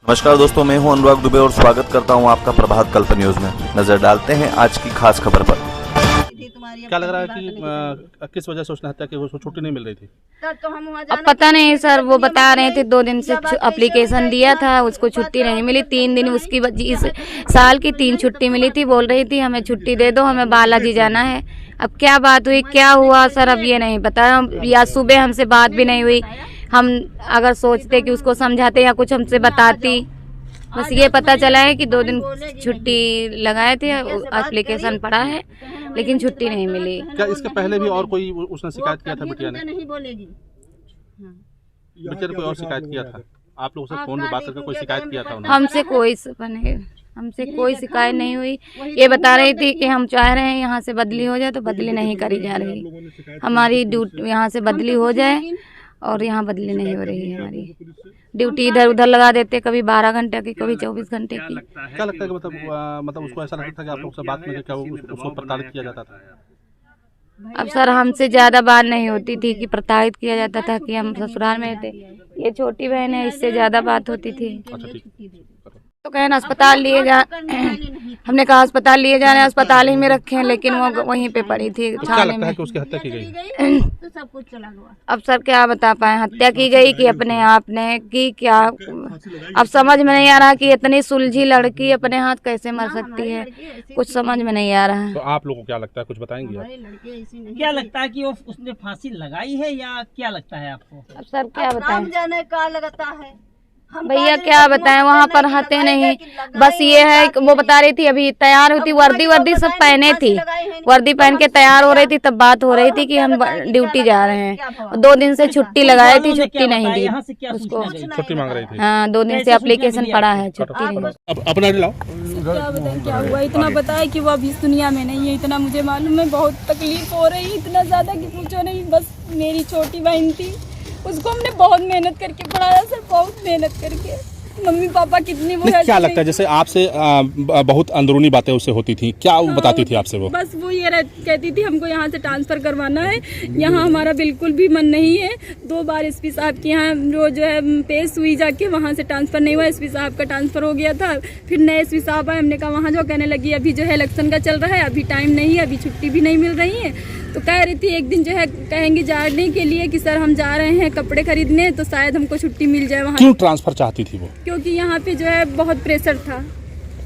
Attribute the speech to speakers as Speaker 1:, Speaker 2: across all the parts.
Speaker 1: नमस्कार दोस्तों, मैं हूं अनुराग दुबे और स्वागत करता हूं आपका प्रभात कल्प न्यूज में। नजर डालते हैं आज की खास खबर पर।
Speaker 2: क्या लग रहा है कि किस वजह से उसने हत्या की? उसको छुट्टी नहीं मिल रही थी।
Speaker 3: अब पता नहीं सर, वो बता रहे थे 2 दिन से एप्लीकेशन दिया था, उसको छुट्टी नहीं मिली। 3 दिन उसकी इस साल की 3 छुट्टी मिली थी। बोल रही थी हमें छुट्टी दे दो, हमें बालाजी जाना है। अब क्या बात हुई, क्या हुआ सर, अब ये नहीं पता। या सुबह हमसे बात भी नहीं हुई। हम अगर सोचते कि उसको समझाते या कुछ हमसे बताती, बस ये पता चला है कि 2 दिन छुट्टी लगाए थे, एप्लीकेशन पड़ा है लेकिन छुट्टी नहीं मिली।
Speaker 2: क्या इसके पहले भी और कोई उसने शिकायत किया था बिटिया ने? बिटिया ने कोई और शिकायत किया था? आप लोग से फोन पे बात करके कोई शिकायत किया था उन्होंने?
Speaker 3: हमसे कोई शिकायत नहीं हुई। ये बता रही थी कि हम चाह रहे हैं यहाँ से बदली हो जाए, तो बदली नहीं करी जा रही। हमारी ड्यूटी यहाँ से बदली हो जाए और यहाँ बदली नहीं हो रही है। हमारी ड्यूटी इधर उधर लगा देते, कभी 12 घंटे की, कभी 24 घंटे की।
Speaker 2: क्या लगता है कि मतलब उसको ऐसा लगता था कि आप लोग से बात में क्या उसको प्रताड़ित किया जाता था?
Speaker 3: अब सर हमसे ज्यादा बात नहीं होती थी कि प्रताड़ित किया जाता था कि हम ससुराल में थे। ये छोटी बहन है, इससे ज्यादा बात होती थी।
Speaker 2: अच्छा ठीक।
Speaker 3: तो कहना अस्पताल लिए जा हमने कहा अस्पताल लिए जा रहे हैं, अस्पताल ही में रखे हैं, लेकिन वो वहीं पे पड़ी थी
Speaker 2: तो क्या
Speaker 3: थाने
Speaker 2: लगता है
Speaker 3: में।
Speaker 2: कि उसकी हत्या की गई?
Speaker 4: तो सब कुछ चला गया।
Speaker 3: अब सर क्या बता पाए, हत्या की गई कि अपने आप ने की, क्या अब समझ में नहीं आ रहा कि इतनी सुलझी लड़की अपने हाथ कैसे मर सकती है, कुछ समझ में नहीं आ रहा है।
Speaker 2: तो आप लोगों को क्या लगता है, कुछ बताएंगे आप?
Speaker 4: क्या
Speaker 5: लगता है कि वो उसने फांसी लगाई है या क्या लगता है आपको?
Speaker 3: अब सर क्या बताएं
Speaker 4: जाने का लगता है
Speaker 3: भैया, क्या बताएं, वहाँ पर रहते नहीं। बस ये है कि वो बता रही थी अभी तैयार होती, वर्दी सब पहने थी, वर्दी पहन के तैयार हो रही थी, तब बात हो रही थी कि हम ड्यूटी जा रहे हैं। 2 दिन से छुट्टी लगाई थी, छुट्टी नहीं दी उसको।
Speaker 2: छुट्टी मांग रही थी?
Speaker 3: हाँ, 2 दिन से एप्लीकेशन पड़ा है, छुट्टी नहीं।
Speaker 2: अब अपना लाओ।
Speaker 6: क्या बताएं क्या हुआ। इतना पता है कि वो अभी इस दुनिया में नहीं है, इतना मुझे मालूम है। बहुत तकलीफ हो रही है, इतना ज़्यादा कि पूछो नहीं। बस मेरी छोटी बहन थी, उसको हमने बहुत मेहनत करके पढ़ाया सर, बहुत मेहनत करके। मम्मी पापा कितनी वो
Speaker 2: क्या लगता है, जैसे आपसे बहुत अंदरूनी बातें उससे होती थी, क्या वो बताती थी आपसे? वो
Speaker 6: बस वो ये कहती थी हमको यहाँ से ट्रांसफ़र करवाना है, यहाँ हमारा बिल्कुल भी मन नहीं है। 2 बार एसपी साहब के यहाँ जो है पेश हुई, जाके वहाँ से ट्रांसफ़र नहीं हुआ। एसपी साहब का ट्रांसफ़र हो गया था, फिर नए एसपी साहब आए। हमने कहा वहाँ जो कहने लगी अभी जो है इलेक्शन का चल रहा है, अभी टाइम नहीं है, अभी छुट्टी भी नहीं मिल रही है। तो कह रही थी एक दिन जो है कहेंगे जाने के लिए कि सर हम जा रहे हैं कपड़े खरीदने, तो शायद हमको छुट्टी मिल जाए वहाँ।
Speaker 2: क्यों ट्रांसफर चाहती थी वो?
Speaker 6: क्योंकि यहाँ पे जो है बहुत प्रेशर था।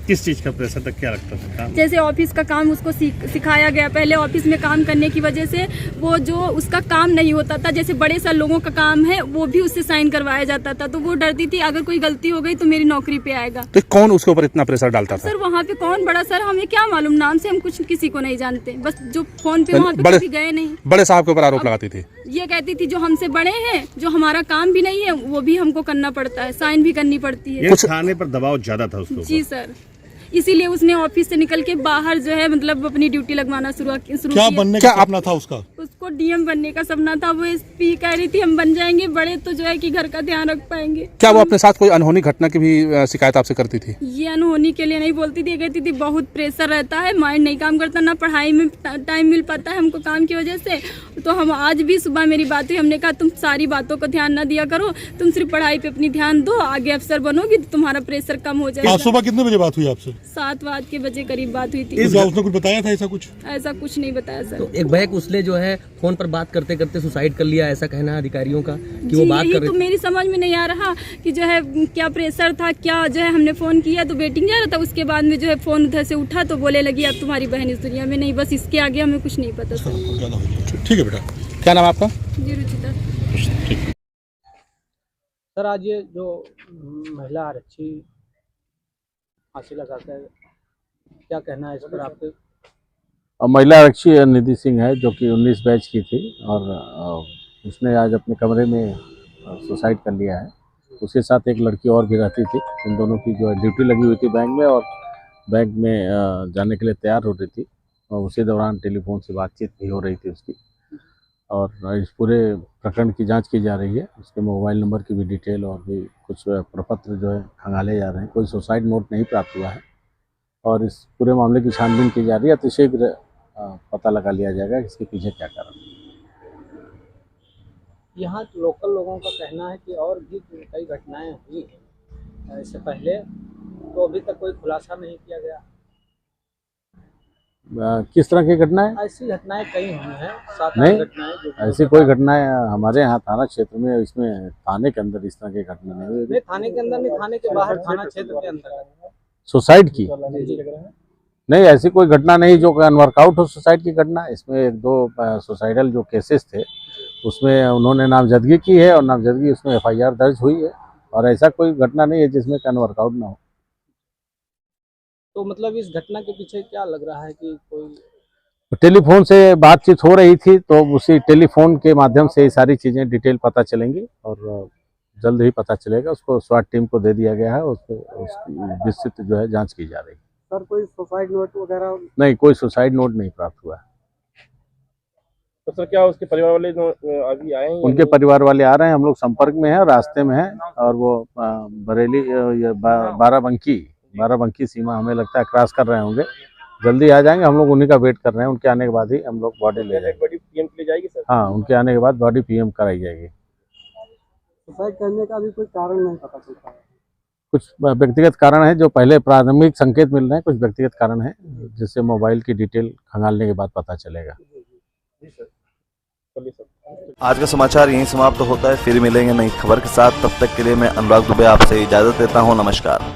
Speaker 2: किस चीज का प्रेशर था, क्या लगता था?
Speaker 6: जैसे ऑफिस का काम उसको सिखाया गया, पहले ऑफिस में काम करने की वजह से वो जो उसका काम नहीं होता था, जैसे बड़े सर लोगों का काम है वो भी उससे साइन करवाया जाता था। तो वो डरती थी अगर कोई गलती हो गई तो मेरी नौकरी पे आएगा।
Speaker 2: तो कौन उसके ऊपर इतना प्रेशर डालता था?
Speaker 6: सर वहाँ पे कौन बड़ा सर, हमें क्या मालूम, नाम से हम कुछ किसी को नहीं जानते। बस जो फोन पे वहाँ पे कभी गए नहीं।
Speaker 2: बड़े साहब के ऊपर आरोप लगाती थी?
Speaker 6: ये कहती थी जो हमसे बड़े हैं, जो हमारा काम भी नहीं है वो भी हमको करना पड़ता है, साइन भी करनी पड़ती है।
Speaker 2: कुछ थाने पर दबाव ज्यादा था उसको?
Speaker 6: जी सर, इसीलिए उसने ऑफिस से निकल के बाहर जो है मतलब अपनी ड्यूटी लगवाना शुरू
Speaker 7: क्या बनने का सपना था उसका?
Speaker 6: उसको डीएम बनने का सपना था। वो एसपी कह रही थी हम बन जाएंगे बड़े तो जो है कि घर का ध्यान रख पाएंगे।
Speaker 2: क्या वो अपने साथ कोई अनहोनी घटना की भी शिकायत आपसे करती थी?
Speaker 6: ये अनहोनी के लिए नहीं बोलती थी, कहती थी बहुत प्रेशर रहता है, माइंड नहीं काम करता, ना पढ़ाई में टाइम मिल पाता है हमको काम की वजह से। तो हम आज भी सुबह मेरी बात हुई, हमने कहा तुम सारी बातों को ध्यान ना दिया करो, तुम सिर्फ पढ़ाई पे अपनी ध्यान दो, आगे अफसर बनोगी तो तुम्हारा प्रेशर कम हो जाएगा।
Speaker 7: सुबह कितने बजे बात हुई आपसे?
Speaker 6: 7 बजे करीब बात हुई थी।
Speaker 7: उसने कुछ बताया था ऐसा कुछ?
Speaker 6: ऐसा कुछ नहीं बताया सर।
Speaker 5: तो एक बहक उसने जो है फोन पर बात करते करते सुसाइड कर लिया, ऐसा कहना है अधिकारियों का कि वो बात कर रही
Speaker 6: तो मेरी समझ में नहीं आ रहा कि जो है क्या प्रेशर था, क्या जो है हमने फोन किया तो वेटिंग जा रहा था, उसके बाद में जो है फोन उधर से उठा तो बोले लगी अब तुम्हारी बहन इस दुनिया में नहीं। बस इसके आगे हमें कुछ नहीं पता सर।
Speaker 2: ठीक है बेटा, क्या नाम है आपका?
Speaker 6: जी रुचिता।
Speaker 8: सर आज ये जो महिला आरक्षी फांसी लगाकर, क्या कहना है इस पर आपके?
Speaker 9: महिला आरक्षी निधि सिंह है जो कि 19 बैच की थी और उसने आज अपने कमरे में सुसाइड कर लिया है। उसके साथ एक लड़की और भी रहती थी। इन दोनों की जो ड्यूटी लगी हुई थी बैंक में और बैंक में जाने के लिए तैयार हो रही थी और उसी दौरान टेलीफोन से बातचीत भी हो रही थी उसकी। और इस पूरे प्रकरण की जांच की जा रही है। उसके मोबाइल नंबर की भी डिटेल और भी कुछ प्रपत्र जो है खंगाले जा रहे हैं। कोई सुसाइड नोट नहीं प्राप्त हुआ है और इस पूरे मामले की छानबीन की जा रही है। अतिशीघ्र पता लगा लिया जाएगा कि इसके पीछे क्या कारण है।
Speaker 8: यहाँ लोकल लोगों का कहना है कि और भी कई घटनाएं हुई हैं इससे पहले, तो अभी तक कोई खुलासा नहीं किया गया।
Speaker 9: किस तरह की घटना है?
Speaker 8: ऐसी घटनाएं कई हुई हैं, 7-8
Speaker 9: नहीं,
Speaker 8: घटनाएं जो
Speaker 9: ऐसी कोई घटनाएं हमारे यहाँ थाना क्षेत्र में, इसमें थाने के अंदर इस तरह की घटना नहीं हुई।
Speaker 8: नहीं, थाने के अंदर नहीं, थाने के बाहर, थाना क्षेत्र के अंदर।
Speaker 9: सुसाइड की नहीं, ऐसी कोई घटना नहीं जो अनवर्कआउट हो सुसाइड की घटना। इसमें 1-2 सुसाइडल जो केसेस थे उसमें उन्होंने नामजदगी की है और नामजदगी उसमें FIR दर्ज हुई है, और ऐसा कोई घटना नहीं है जिसमें अनवर्कआउट ना हो।
Speaker 8: तो मतलब इस घटना के पीछे क्या लग रहा है कि कोई
Speaker 9: टेलीफोन से बातचीत हो रही थी, तो उसी टेलीफोन के माध्यम से ये सारी चीज़ें डिटेल पता चलेंगी और जल्द ही पता चलेगा। उसको SWAT टीम को दे दिया गया है, उसकी विस्तृत जो है जांच की जा रही है।
Speaker 8: सर कोई सुसाइड नोट वगैरह?
Speaker 9: नहीं, कोई सुसाइड नोट नहीं प्राप्त हुआ है।
Speaker 10: तो सर क्या उसके परिवार वाले अभी आए हैं?
Speaker 9: उनके परिवार वाले आ रहे हैं, हम लोग संपर्क में हैं, रास्ते में हैं, और वो बरेली बाराबंकी सीमा हमें लगता है क्रॉस कर रहे होंगे। जल्दी आ जाएंगे, हम लोग उन्हीं का वेट कर रहे हैं। उनके आने के बाद ही हम लोग बॉडी ले जाएंगे।
Speaker 10: बॉडी PM के लिए जाएगी सर?
Speaker 9: हाँ, उनके आने के बाद बॉडी PM कराई जाएगी।
Speaker 8: सुसाइड करने का भी कोई कारण नहीं पता चलता है?
Speaker 9: कुछ व्यक्तिगत कारण है जो पहले प्राथमिक संकेत मिल रहे हैं, कुछ व्यक्तिगत कारण है जिससे मोबाइल की डिटेल खंगालने के बाद पता चलेगा।
Speaker 10: जी सर, चलिए सर।
Speaker 1: आज का समाचार यहीं समाप्त होता है। फिर मिलेंगे नई खबर के साथ। तब तक के लिए मैं अनुराग दुबे आपसे इजाजत देता हूँ। नमस्कार।